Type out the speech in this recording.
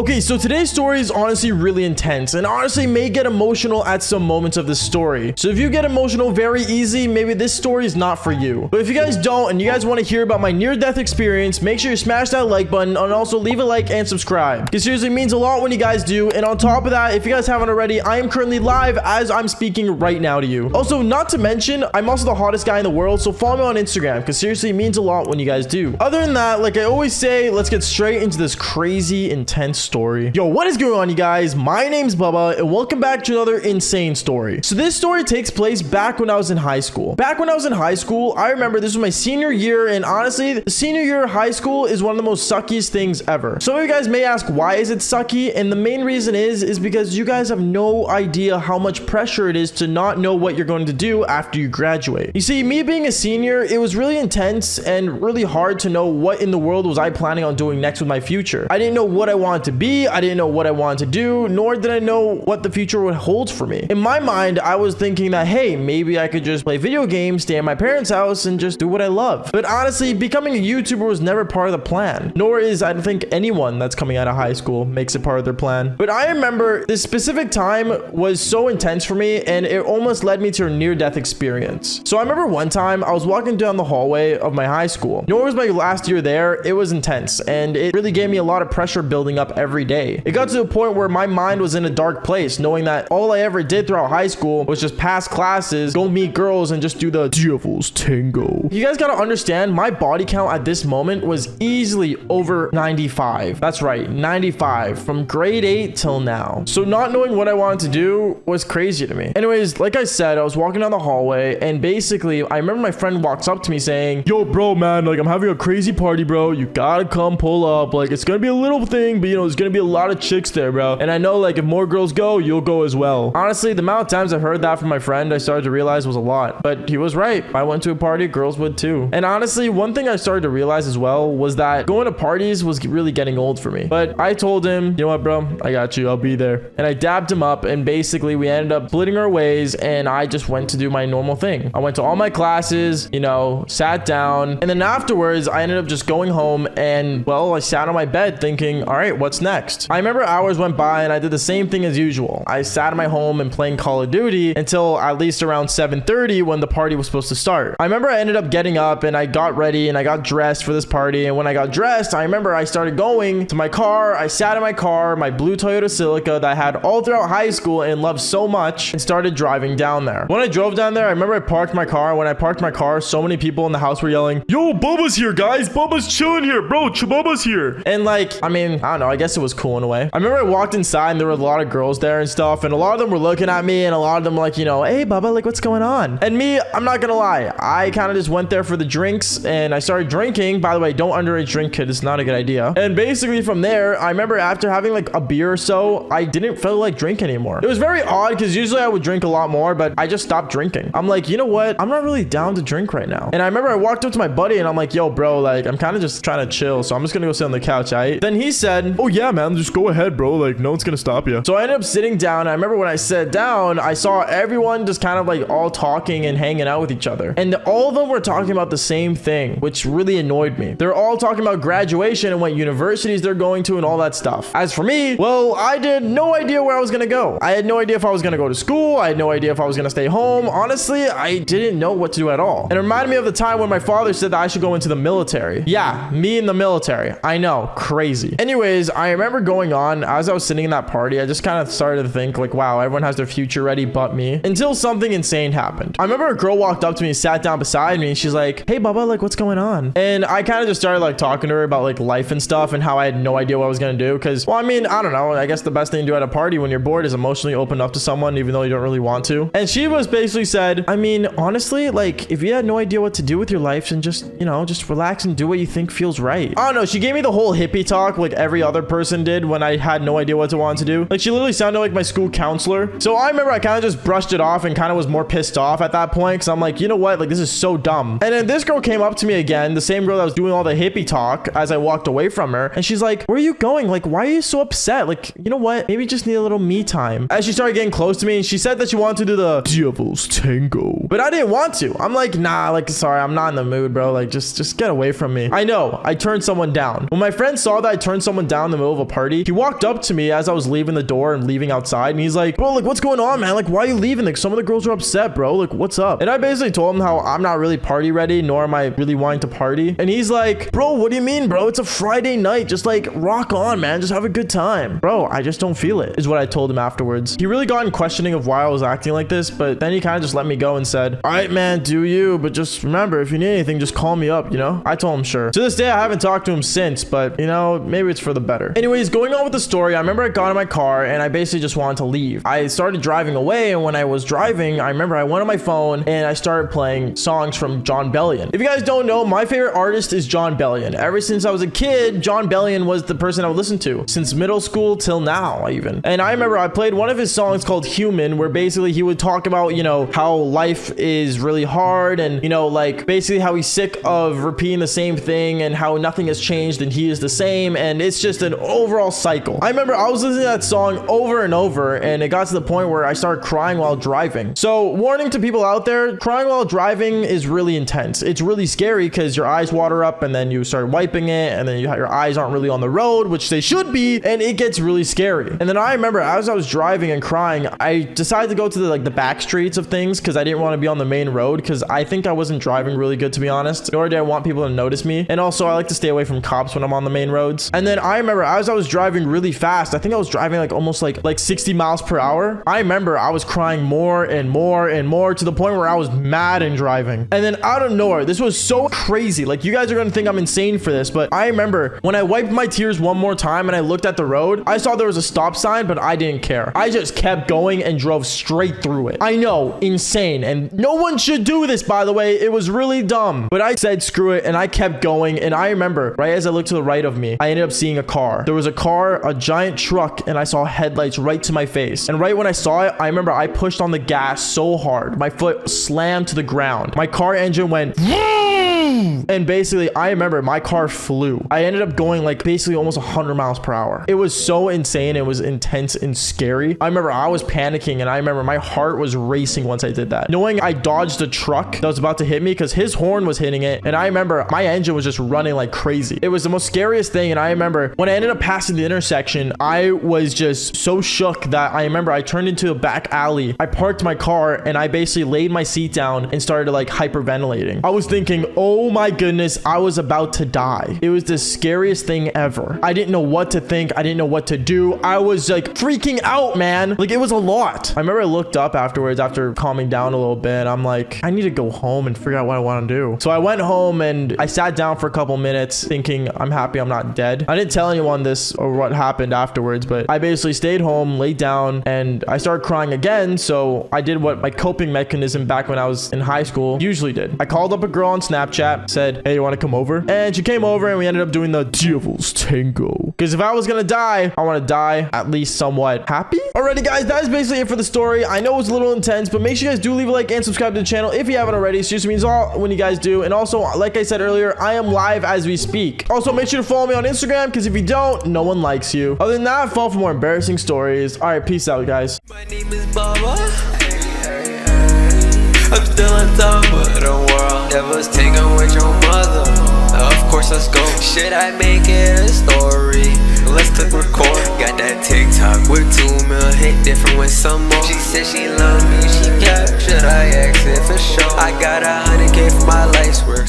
Okay, so today's story is honestly really intense and honestly may get emotional at some moments of this story. So if you get emotional very easy, maybe this story is not for you. But if you guys don't and you guys want to hear about my near-death experience, make sure you smash that like button and also leave a like and subscribe. Because seriously, it means a lot when you guys do. And on top of that, if you guys haven't already, I am currently live as I'm speaking right now to you. Also, not to mention, I'm also the hottest guy in the world, so follow me on Instagram because seriously, it means a lot when you guys do. Other than that, like I always say, let's get straight into this crazy, intense story. Yo, what is going on, you guys? My name's Bubba and welcome back to another insane story. So this story takes place back when I was in high school. Back when I was in high school, I remember this was my senior year, and honestly, the senior year of high school is one of the most suckiest things ever. Some of you guys may ask, why is it sucky? And the main reason is because you guys have no idea how much pressure it is to not know what you're going to do after you graduate. You see, me being a senior, it was really intense and really hard to know what in the world was I planning on doing next with my future. I didn't know what I wanted to be, I didn't know what I wanted to do, nor did I know what the future would hold for me. In my mind, I was thinking that, hey, maybe I could just play video games, stay at my parents' house, and just do what I love. But honestly, becoming a YouTuber was never part of the plan, nor is, I don't think, anyone that's coming out of high school makes it part of their plan. But I remember this specific time was so intense for me, and it almost led me to a near-death experience. So I remember one time I was walking down the hallway of my high school. Nor was my last year there, it was intense, and it really gave me a lot of pressure building up every day. It got to a point where my mind was in a dark place, knowing that all I ever did throughout high school was just pass classes, go meet girls, and just do the devil's tango. You guys gotta understand, my body count at this moment was easily over 95. That's right, 95 from grade 8 till now. So not knowing what I wanted to do was crazy to me. Anyways, like I said, I was walking down the hallway, and basically I remember my friend walks up to me saying, yo bro, man, like I'm having a crazy party, bro, you gotta come pull up. Like it's gonna be a little thing, but you know, there's gonna be a lot of chicks there, bro, and I know like if more girls go, you'll go as well. Honestly, the amount of times I heard that from my friend, I started to realize was a lot. But he was right. I went to a party, girls would too. And honestly, one thing I started to realize as well was that going to parties was really getting old for me. But I told him, you know what, bro, I got you, I'll be there. And I dabbed him up, and basically we ended up splitting our ways, and I just went to do my normal thing. I went to all my classes, you know, sat down, and then afterwards I ended up just going home, and well, I sat on my bed thinking, all right, what's next? I remember hours went by and I did the same thing as usual. I sat at my home and playing Call of Duty until at least around 7:30 when the party was supposed to start. I remember I ended up getting up and I got ready and I got dressed for this party, and when I got dressed, I remember I started going to my car. I sat in my car, my blue Toyota Celica that I had all throughout high school and loved so much, and started driving down there. When I drove down there, I remember I parked my car. When I parked my car, so many people in the house were yelling, yo, Bubba's here, guys, Bubba's chilling here, bro, Bubba's here. And like, I mean, I don't know, I guess it was cool in a way. I remember I walked inside and there were a lot of girls there and stuff, and a lot of them were looking at me, and a lot of them were like, you know, hey Bubba, like what's going on? And me, I'm not gonna lie, I kind of just went there for the drinks and I started drinking. By the way, don't underage drink, kid, it's not a good idea. And basically from there, I remember after having like a beer or so, I didn't feel like drink anymore. It was very odd because usually I would drink a lot more, but I just stopped drinking. I'm like, you know what, I'm not really down to drink right now. And I remember I walked up to my buddy and I'm like, yo bro, like I'm kind of just trying to chill, so I'm just gonna go sit on the couch, right? Then he said, oh yeah man, just go ahead bro, like no one's gonna stop you. So I ended up sitting down. I remember when I sat down, I saw everyone just kind of like all talking and hanging out with each other, and all of them were talking about the same thing, which really annoyed me. They're all talking about graduation and what universities they're going to and all that stuff. As for me, well, I did no idea where I was gonna go. I had no idea if I was gonna go to school. I had no idea if I was gonna stay home. Honestly, I didn't know what to do at all. And it reminded me of the time when my father said that I should go into the military. Yeah, me in the military. I know, crazy. Anyways, I remember going on, as I was sitting in that party, I just kind of started to think like, wow, everyone has their future ready but me, until something insane happened. I remember a girl walked up to me, sat down beside me, and she's like, hey Bubba, like what's going on? And I kind of just started like talking to her about like life and stuff and how I had no idea what I was gonna do, because well, I mean, I don't know, I guess the best thing to do at a party when you're bored is emotionally open up to someone even though you don't really want to. And she was basically said, I mean, honestly, like if you had no idea what to do with your life, then just, you know, just relax and do what you think feels right. I don't know, she gave me the whole hippie talk like every other person did when I had no idea what to want to do. Like she literally sounded like my school counselor. So I remember I kind of just brushed it off and kind of was more pissed off at that point, because I'm like, you know what, like this is so dumb. And then this girl came up to me again, the same girl that was doing all the hippie talk, as I walked away from her, and she's like, where are you going? Like why are you so upset? Like, you know what, maybe you just need a little me time. As she started getting close to me, and she said that she wanted to do the devil's tango, but I didn't want to. I'm like, nah, like sorry, I'm not in the mood, bro, like just get away from me. I know I turned someone down. When my friend saw that I turned someone down in the middle middle of a party. He walked up to me as I was leaving the door and leaving outside, and he's like, bro, like, what's going on, man? Like, why are you leaving? Like, some of the girls are upset, bro. Like, what's up? And I basically told him how I'm not really party ready, nor am I really wanting to party. And he's like, bro, what do you mean, bro? It's a Friday night. Just like rock on, man. Just have a good time. Bro, I just don't feel it, is what I told him afterwards. He really got in questioning of why I was acting like this, but then he kind of just let me go and said, all right, man, do you, but just remember, if you need anything, just call me up, you know? I told him sure. To this day, I haven't talked to him since, but you know, maybe it's for the better. Anyways, going on with the story, I remember I got in my car and I basically just wanted to leave. I started driving away, and when I was driving, I remember I went on my phone and I started playing songs from Jon Bellion. If you guys don't know, my favorite artist is Jon Bellion. Ever since I was a kid, Jon Bellion was the person I would listen to since middle school till now even. And I remember I played one of his songs called Human, where basically he would talk about, you know, how life is really hard, and you know, like basically how he's sick of repeating the same thing and how nothing has changed and he is the same, and it's just an overall cycle. I remember I was listening to that song over and over, and it got to the point where I started crying while driving. So warning to people out there, crying while driving is really intense. It's really scary because your eyes water up and then you start wiping it, and then your eyes aren't really on the road, which they should be, and it gets really scary. And then I remember as I was driving and crying, I decided to go to the back streets of things because I didn't want to be on the main road, because I think I wasn't driving really good, to be honest, nor did I want people to notice me. And also I like to stay away from cops when I'm on the main roads. And then I remember as I was driving really fast, I think I was driving like almost like 60 miles per hour. I remember I was crying more and more and more to the point where I was mad and driving. And then out of nowhere, this was so crazy. Like, you guys are gonna think I'm insane for this, but I remember when I wiped my tears one more time and I looked at the road, I saw there was a stop sign, but I didn't care. I just kept going and drove straight through it. I know, insane. And no one should do this, by the way. It was really dumb. But I said screw it, and I kept going. And I remember right as I looked to the right of me, I ended up seeing a car. There was a car, a giant truck, and I saw headlights right to my face. And right when I saw it, I remember I pushed on the gas so hard. My foot slammed to the ground. My car engine went and basically I remember my car flew. I ended up going like basically almost 100 miles per hour. It was so insane. It was intense and scary. I remember I was panicking, and I remember my heart was racing once I did that, knowing I dodged a truck that was about to hit me because his horn was hitting it. And I remember my engine was just running like crazy. It was the most scariest thing. And I remember when I ended up passing the intersection, I was just so shook that I remember I turned into a back alley. I parked my car and I basically laid my seat down and started like hyperventilating. I was thinking, oh my goodness, I was about to die. It was the scariest thing ever. I didn't know what to think. I didn't know what to do. I was like freaking out, man. Like, it was a lot. I remember I looked up afterwards after calming down a little bit. I'm like, I need to go home and figure out what I want to do. So I went home and I sat down for a couple minutes thinking, I'm happy I'm not dead. I didn't tell anyone this or what happened afterwards, but I basically stayed home, laid down, and I started crying again. So I did what my coping mechanism back when I was in high school usually did. I called up a girl on Snapchat, said, hey, you want to come over? And she came over and we ended up doing the Devil's Tango. Because if I was gonna die, I want to die at least somewhat happy. Alrighty guys, that is basically it for the story. I know it's a little intense, but make sure you guys do leave a like and subscribe to the channel if you haven't already. It just means all when you guys do. And also, like I said earlier, I am live as we speak. Also, make sure to follow me on Instagram, because if you don't, no one likes you. Other than that, follow for more embarrassing stories. Alright, peace out, guys. My name is Baba. I'm still on top of the world. Devil's Tango with your mother. Of course, let's go. Should I make it a story? Let's click record. Got that TikTok with 2 mil, hit different with some more. She said she love me, she kept. Should I exit for sure? I got 100K for my life's work.